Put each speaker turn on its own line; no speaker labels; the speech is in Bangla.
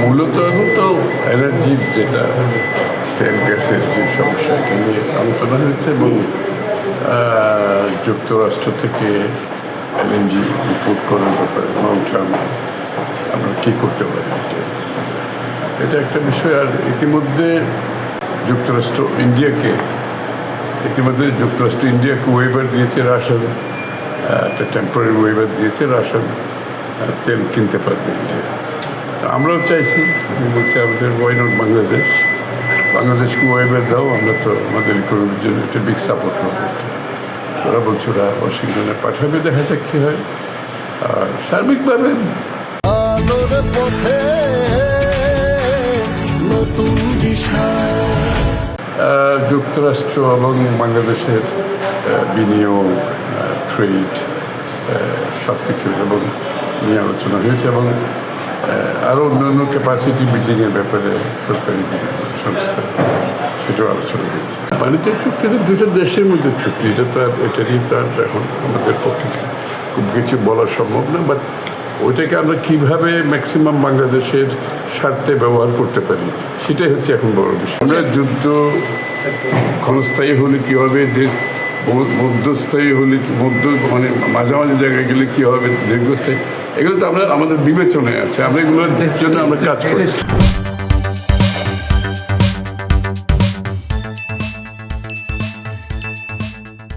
মূলত এখন তো এনার্জির যেটা তেল গ্যাসের যে সমস্যা এটা নিয়ে আলোচনা হয়েছে এবং যুক্তরাষ্ট্র থেকে এলএনজি ইম্পোর্ট করার ব্যাপারে লং টার্ম আমরা কী করতে পারি এটা একটা বিষয়। আর ইতিমধ্যে যুক্তরাষ্ট্র ইন্ডিয়াকে ওয়েভার দিয়েছে, রাশিয়ান একটা টেম্পোরারি ওয়েভার দিয়েছে, রাশিয়ান তেল কিনতে পারবে ইন্ডিয়া। আমরাও চাইছি, বলছি আমাদের ওয়াই নট বাংলাদেশকে ওয়েভার দাও, আমরা তো আমাদের ইকোনমির জন্য একটা বিগ সাপোর্ট হবে এটা। ওরা বলছে ওরা ওয়াশিংটনে পাঠাবে, দেখা যাক কী হয়। আর সার্বিকভাবে যুক্তরাষ্ট্র এবং বাংলাদেশের বিনিয়োগ, ট্রেড, সব কিছু এবং নিয়ে আলোচনা হয়েছে এবং আরও অন্যান্য ক্যাপাসিটি বিল্ডিংয়ের ব্যাপারে সরকারি সংস্থা সেটাও আলোচনা হয়েছে। বাণিজ্য চুক্তি তো দুটো দেশের মধ্যে চুক্তি, এটারই তো আর এখন আমাদের পক্ষে খুব কিছু বলা সম্ভব না। বাট ওইটাকে আমরা কীভাবে ম্যাক্সিমাম বাংলাদেশের স্বার্থে ব্যবহার করতে পারি সেটাই হচ্ছে এখন বড় বিষয়। আমরা যুদ্ধ ক্ষণস্থায়ী হলে কী হবে, মধ্যস্থায়ী হলে মানে মাঝামাঝি জায়গায় গেলে কী হবে, দীর্ঘস্থায়ী, এগুলো তো আমরা আমাদের বিবেচনায় আছে, আমরা এগুলোর জন্য আমরা কাজ করছি।